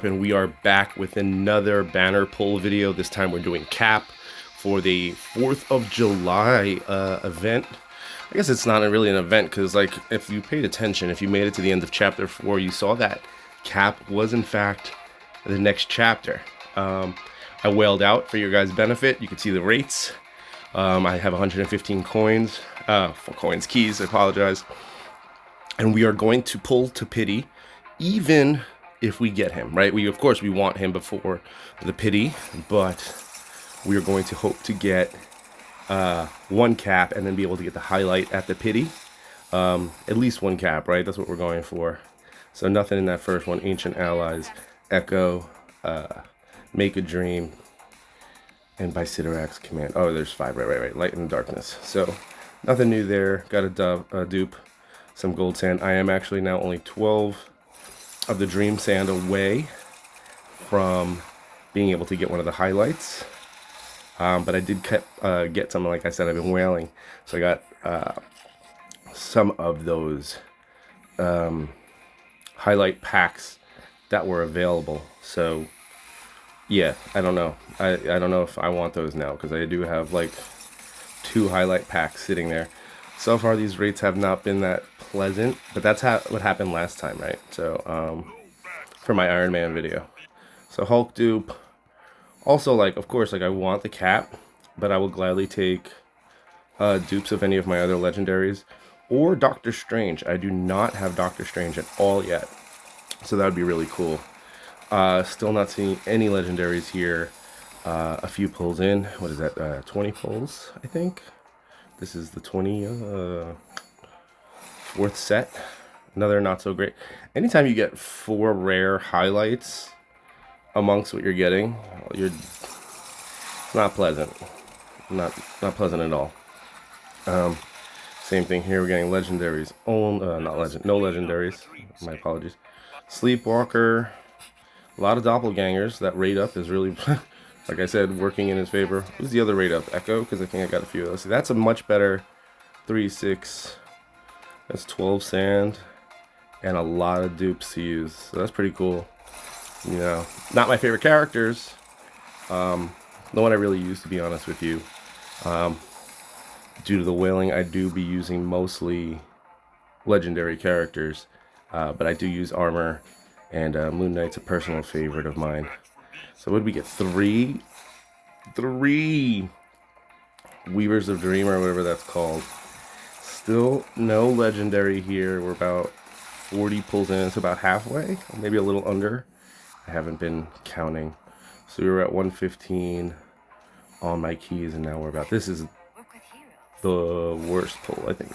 up, and we are back with another banner pull video. This time we're doing Cap for the 4th of July event. I guess it's not really an event because, like, if you paid attention, if you made it to the end of chapter 4, you saw that Cap was in fact the next chapter. I whaled out for your guys' benefit. You can see the rates. I have 115 coins, keys, I apologize. And we are going to pull to pity, even if we get him, right? Of course, we want him before the pity, but we are going to hope to get one cap and then be able to get the highlight at the pity. At least one cap, right? That's what we're going for. So nothing in that first one. Ancient Allies, Echo, Make a Dream, and by Siderax Command. Oh, there's 5, right. Light and Darkness. So nothing new there. Got a dupe, some gold sand. I am actually now only 12 of the Dream Sand away from being able to get one of the highlights. But I did get some, like I said, I've been whaling. So I got some of those highlight packs that were available. So yeah, I don't know. I don't know if I want those now, because I do have like 2 highlight packs sitting there. So far these rates have not been that pleasant, but that's what happened last time, right? So for my Iron Man video. So Hulk dupe. Also, like, of course, like, I want the cap, but I will gladly take dupes of any of my other legendaries, or Doctor Strange. I do not have Doctor Strange at all yet, so that would be really cool. Still not seeing any legendaries here. A few pulls in. What is that? 20 pulls, I think. This is the 24th set. Another not so great. Anytime you get 4 rare highlights amongst what you're getting, it's not pleasant. Not pleasant at all. Same thing here. We're getting legendaries. No legendaries. My apologies. Sleepwalker. A lot of doppelgangers. That rate up is really, like I said, working in his favor. Who's the other rate up? Echo, because I think I got a few of those. See, that's a much better 3-6. That's 12 sand and a lot of dupes to use. So that's pretty cool. You know, not my favorite characters. No one I really use, to be honest with you. Due to the whaling, I do be using mostly legendary characters, but I do use armor, and Moon Knight's a personal favorite of mine. So what did we get? 3 Weavers of Dream, or whatever that's called. Still no legendary here. We're about 40 pulls in. It's about halfway, or maybe a little under. I haven't been counting. So we were at 115 on my keys, and now we're about, this is the worst pull, I think,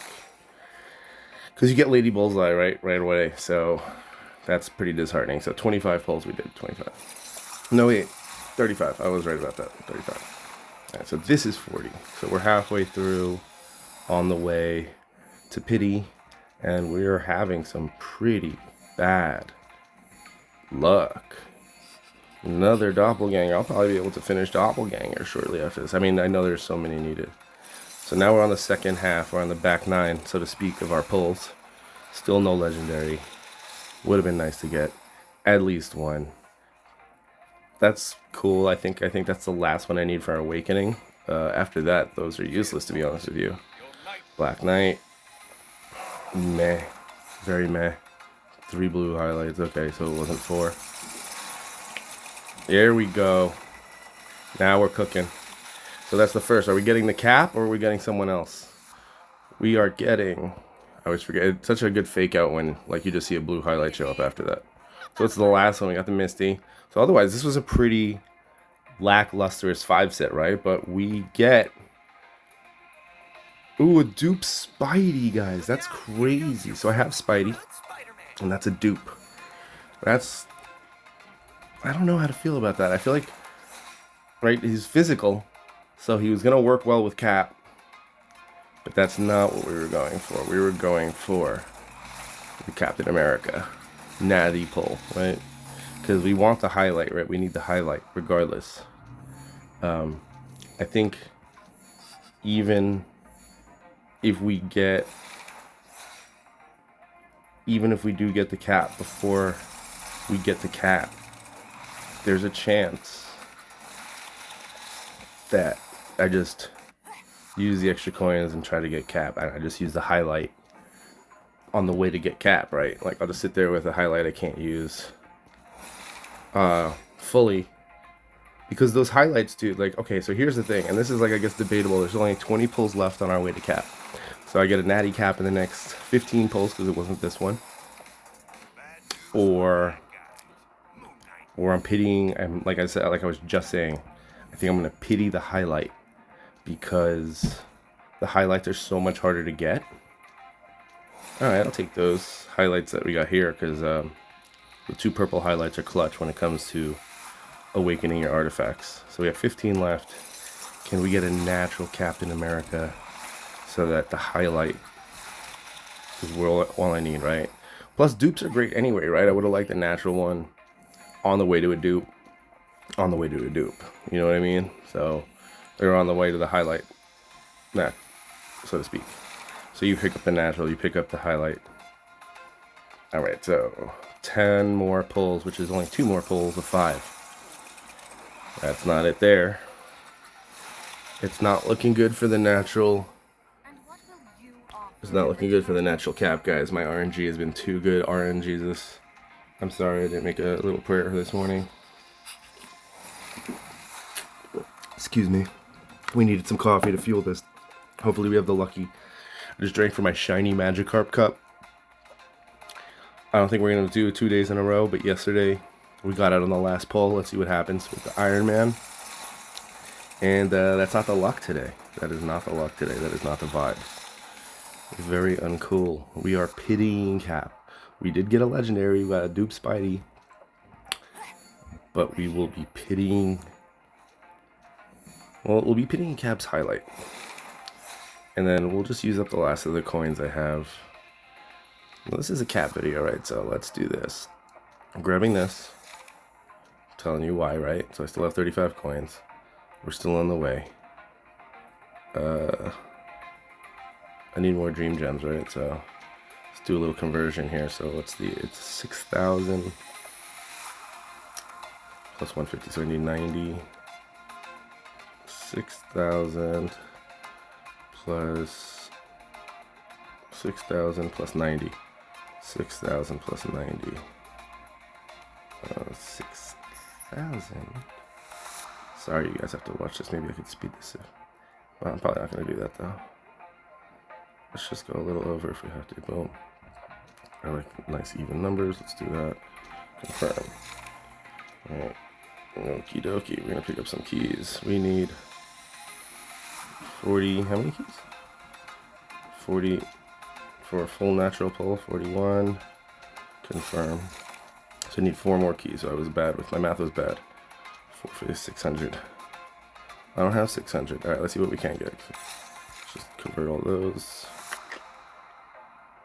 because you get Lady Bullseye right away. So that's pretty disheartening. So 25 pulls we did. 25. No, wait, 35. I was right about that. 35. All right, so this is 40. So we're halfway through, on the way to pity, and we're having some pretty bad luck. Another doppelganger. I'll probably be able to finish doppelganger shortly after this. I mean, I know there's so many needed. So now we're on the second half. We're on the back 9, so to speak, of our pulls. Still no legendary. Would have been nice to get at least one. That's cool. I think that's the last one I need for our awakening. After that, those are useless, to be honest with you. Black Knight. Meh. Very meh. 3 blue highlights. Okay, so it wasn't 4. There we go. Now we're cooking. So that's the first. Are we getting the cap, or are we getting someone else? We are getting, I always forget, it's such a good fake out when, like, you just see a blue highlight show up after that. So it's the last one. We got the Misty. So otherwise, this was a pretty lacklustrous 5 set, right? But we get, ooh, a dupe Spidey, guys. That's crazy. So I have Spidey, and that's a dupe. I don't know how to feel about that. I feel like, right, he's physical, so he was going to work well with Cap, but that's not what we were going for. We were going for the Captain America natty pull, right? Because we want the highlight, right? We need the highlight regardless. I think even if we do get the cap before we get the cap, there's a chance that I just use the extra coins and try to get cap. I just use the highlight on the way to get cap, right? Like, I'll just sit there with a highlight I can't use fully. Because those highlights, dude, like, okay, so here's the thing. And this is, like, I guess debatable. There's only 20 pulls left on our way to cap. So I get a natty cap in the next 15 pulls because it wasn't this one. Or I'm pitying, and like I said, like I was just saying, I think I'm going to pity the highlight because the highlights are so much harder to get. Alright, I'll take those highlights that we got here because the 2 purple highlights are clutch when it comes to awakening your artifacts. So we have 15 left. Can we get a natural Captain America so that the highlight is all I need, right? Plus dupes are great anyway, right? I would have liked the natural one on the way to a dupe. On the way to a dupe. You know what I mean? So they're on the way to the highlight. Nah, so to speak. So you pick up the natural, you pick up the highlight. Alright, so 10 more pulls, which is only 2 more pulls of 5. That's not it there. It's not looking good for the natural. It's not looking good for the natural cap, guys. My RNG has been too good. RNG this. I'm sorry I didn't make a little prayer this morning. Excuse me. We needed some coffee to fuel this. Hopefully we have the lucky. I just drank from my shiny Magikarp cup. I don't think we're going to do it 2 days in a row, but yesterday we got out on the last pull. Let's see what happens with the Iron Man. And that's not the luck today. That is not the luck today. That is not the vibe. Very uncool. We are pitying cap. We did get a legendary. We got a dupe Spidey. But we will be pitying. Well, we'll be pitying cap's highlight. And then we'll just use up the last of the coins I have. Well, this is a cap video, right? So let's do this. I'm grabbing this. I'm telling you why, right? So I still have 35 coins. We're still on the way. I need more dream gems, right? So let's do a little conversion here. So it's 6,000 plus 150. So I need 90. 6,000 plus 6,000 plus 90. 6,000 plus 90. 6,000. Sorry, you guys have to watch this. Maybe I could speed this up. Well, I'm probably not going to do that, though. Let's just go a little over if we have to. Boom. I like nice even numbers. Let's do that. Confirm. Alright. Okie dokie. We're going to pick up some keys. We need 40. How many keys? 40 for a full natural pull. 41. Confirm. So I need 4 more keys. So I was bad with my math was bad. 4 for 600. I don't have 600. Alright, let's see what we can get. Let's just convert all those.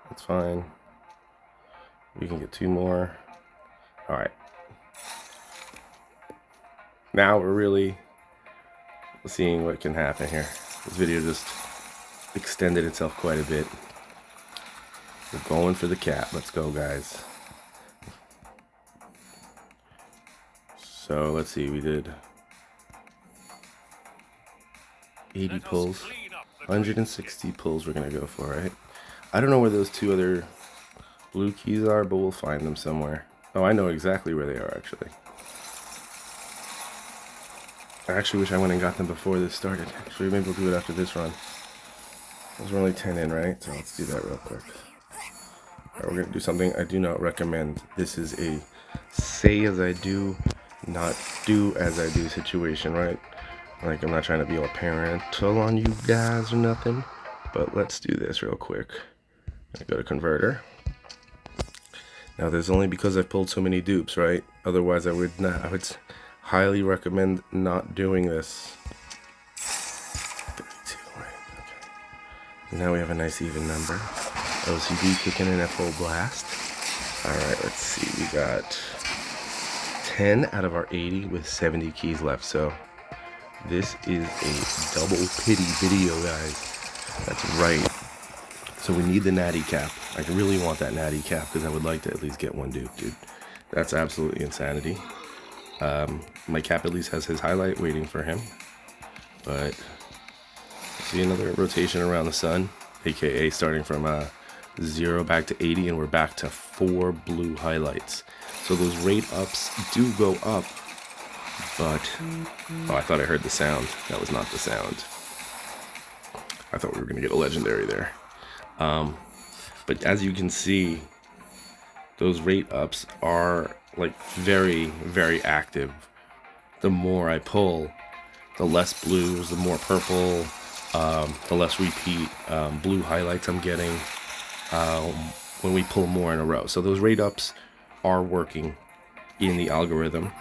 That's fine. We can get 2 more. Alright. Now we're really seeing what can happen here. This video just extended itself quite a bit. We're going for the cap. Let's go, guys. So let's see, we did 80 pulls, 160 pulls we're gonna go for, right? I don't know where those 2 other blue keys are, but we'll find them somewhere. Oh, I know exactly where they are, actually. I actually wish I went and got them before this started. Actually, maybe we'll do it after this run. We're only 10 in, right? So let's do that real quick. Alright, we're gonna do something I do not recommend. This is a say as I do, not do as I do situation, right? Like, I'm not trying to be all parental on you guys or nothing, but let's do this real quick. I go to converter. Now, there's only because I've pulled so many dupes, right? Otherwise, I would highly recommend not doing this. 32, right? Okay. Now we have a nice even number. LCD kicking in at full blast. Alright, let's see. We got 10 out of our 80 with 70 keys left. So this is a double pity video, guys. That's right. So we need the natty cap. I really want that natty cap because I would like to at least get one dupe, dude. That's absolutely insanity. My cap at least has his highlight waiting for him. But see another rotation around the sun, aka starting from 0 back to 80, and we're back to 4 blue highlights. So those rate ups do go up, but oh, I thought I heard the sound. That was not the sound. I thought we were gonna get a legendary there. But as you can see, those rate ups are like very, very active. The more I pull, the less blues, the more purple, the less repeat blue highlights I'm getting when we pull more in a row. So those rate ups are working in the algorithm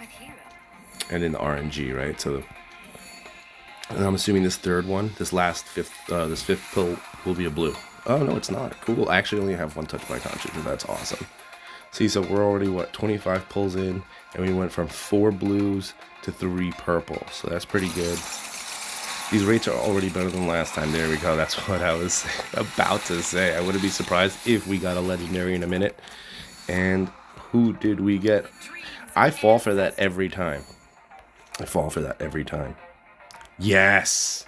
and in the RNG, right? So, and I'm assuming this third one, this fifth pull will be a blue. Oh no, it's not. Cool. I actually only have 1 touch by conscience, and that's awesome. See, so we're already, what, 25 pulls in, and we went from 4 blues to 3 purple. So that's pretty good. These rates are already better than last time. There we go. That's what I was about to say. I wouldn't be surprised if we got a legendary in a minute. And who did we get? I fall for that every time. Yes!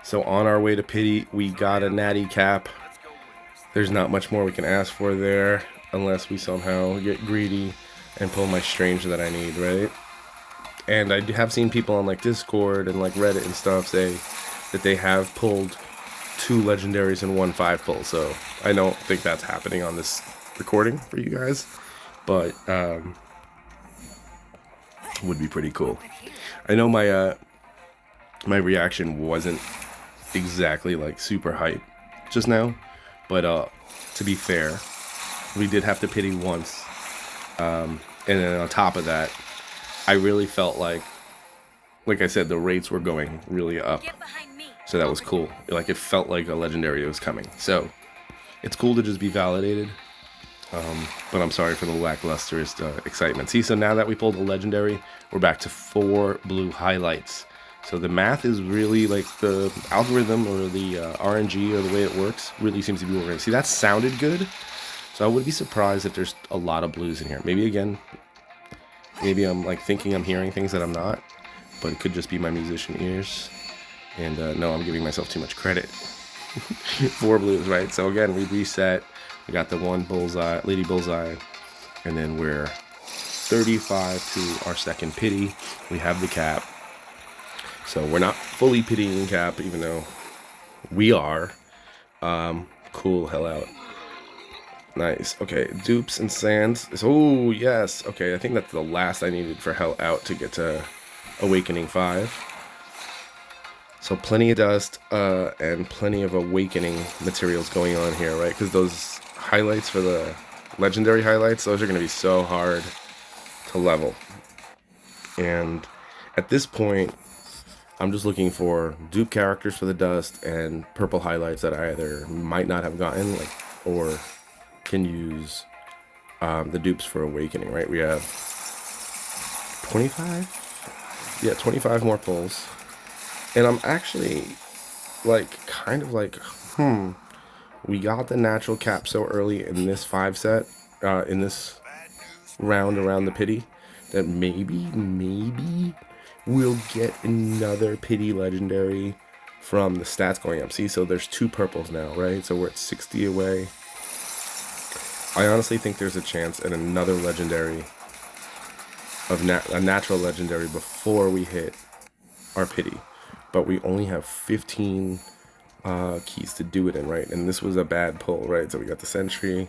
So on our way to pity, we got a natty cap. There's not much more we can ask for there, unless we somehow get greedy and pull my strange that I need, right? And I have seen people on like Discord and like Reddit and stuff say that they have pulled 2 legendaries and 1 5 pull. So I don't think that's happening on this recording for you guys, but would be pretty cool. I know my my reaction wasn't exactly like super hype just now, but to be fair, we did have to pity once, and then on top of that, I really felt like I said, the rates were going really up, so that was cool. Like, it felt like a legendary was coming, so it's cool to just be validated. But I'm sorry for the lacklusterous excitement. See, so now that we pulled a legendary, we're back to 4 blue highlights. So the math is really, like, the algorithm or the RNG or the way it works really seems to be working. See, that sounded good. So I would be surprised if there's a lot of blues in here. Maybe I'm like thinking I'm hearing things that I'm not, but it could just be my musician ears. And no, I'm giving myself too much credit. 4 blues, right? So again, we reset. We got the 1 bullseye, lady bullseye, and then we're 35 to our second pity. We have the cap. So we're not fully pitying cap, even though we are. Cool, hell out. Nice. Okay, dupes and sands. Oh, yes. Okay, I think that's the last I needed for hell out to get to awakening 5. So plenty of dust and plenty of awakening materials going on here, right? Because those highlights for the legendary highlights, those are going to be so hard to level. And at this point, I'm just looking for dupe characters for the dust and purple highlights that I either might not have gotten, like, or can use the dupes for awakening, right? We have 25? Yeah, 25 more pulls. And I'm actually, like, kind of like, we got the natural cap so early in this 5 set, in this round around the pity, that maybe we'll get another pity legendary from the stats going up. See, so there's 2 purples now, right? So we're at 60 away. I honestly think there's a chance at another legendary, of a natural legendary before we hit our pity. But we only have 15 keys to do it in, right? And this was a bad pull, right? So we got the sentry,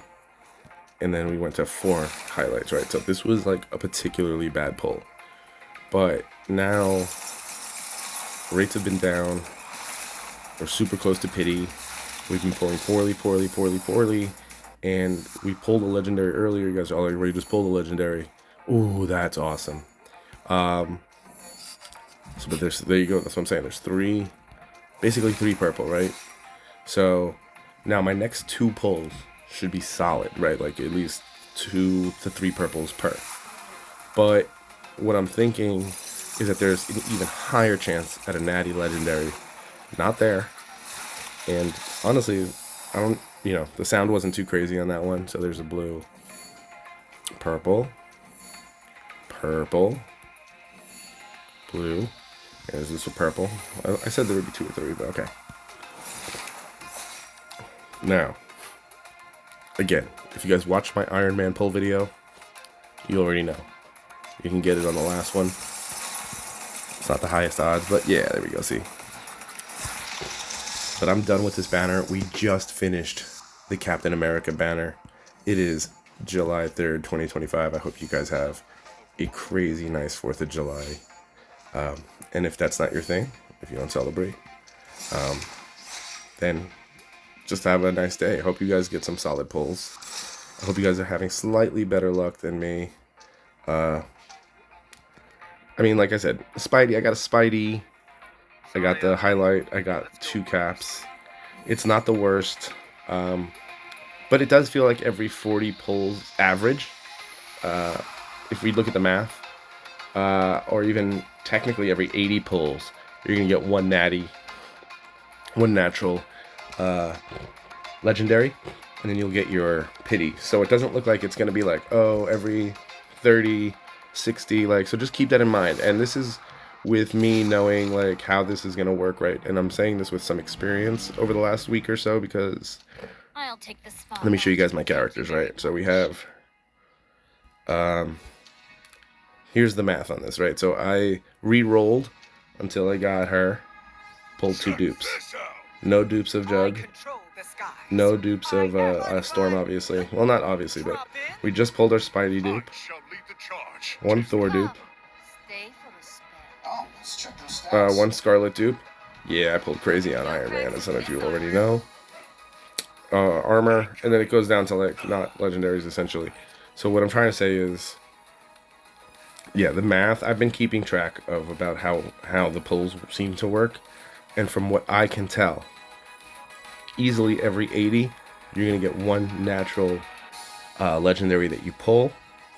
and then we went to 4 highlights, right? So this was like a particularly bad pull. But now, rates have been down. We're super close to pity. We've been pulling poorly. And we pulled a legendary earlier. You guys already just pulled a legendary. Ooh, that's awesome. So, but there you go. That's what I'm saying. There's basically 3 purple, right? So now my next 2 pulls should be solid, right? Like at least 2 to 3 purples per. But what I'm thinking is that there's an even higher chance at a natty legendary. Not there. And honestly, the sound wasn't too crazy on that one. So there's a blue, purple, blue. And is this a purple? I said there would be 2 or 3, but okay. Now, again, if you guys watched my Iron Man pull video, you already know. You can get it on the last one. It's not the highest odds, but yeah, there we go, see. But I'm done with this banner. We just finished the Captain America banner. It is July 3rd, 2025. I hope you guys have a crazy nice 4th of July. And if that's not your thing, if you don't celebrate, then just have a nice day. I hope you guys get some solid pulls. I hope you guys are having slightly better luck than me. I mean, like I said, Spidey, I got a Spidey. I got the highlight. I got 2 caps. It's not the worst. But it does feel like every 40 pulls average. If we look at the math. Or even technically every 80 pulls, you're going to get 1 natty, 1 natural legendary, and then you'll get your pity. So it doesn't look like it's going to be like, oh, every 30, 60, like, so just keep that in mind. And this is with me knowing like how this is going to work, right? And I'm saying this with some experience over the last week or so, because I'll take the spot. let me show you guys my characters, right? So we have here's the math on this, right? So I re-rolled until I got her, pulled 2 dupes. No dupes of Jug. No dupes of Storm, obviously. Well, not obviously, but we just pulled our Spidey dupe. 1 Thor dupe. 1 Scarlet dupe. Yeah, I pulled crazy on Iron Man, as some of you already know. Armor, and then it goes down to like not legendaries essentially. So what I'm trying to say is, yeah, the math, I've been keeping track of about how the pulls seem to work. And from what I can tell, easily every 80, you're going to get 1 natural legendary that you pull.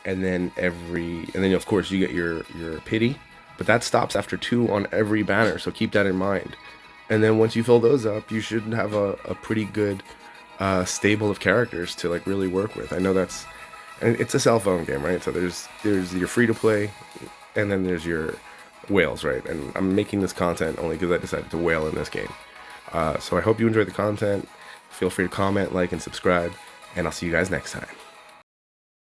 And then of course you get your pity. But that stops after 2 on every banner, so keep that in mind. And then once you fill those up, you should have a pretty good stable of characters to like really work with. I know and it's a cell phone game, right? So there's your free-to-play, and then there's your whales, right? And I'm making this content only because I decided to whale in this game. So I hope you enjoyed the content. Feel free to comment, like, and subscribe, and I'll see you guys next time.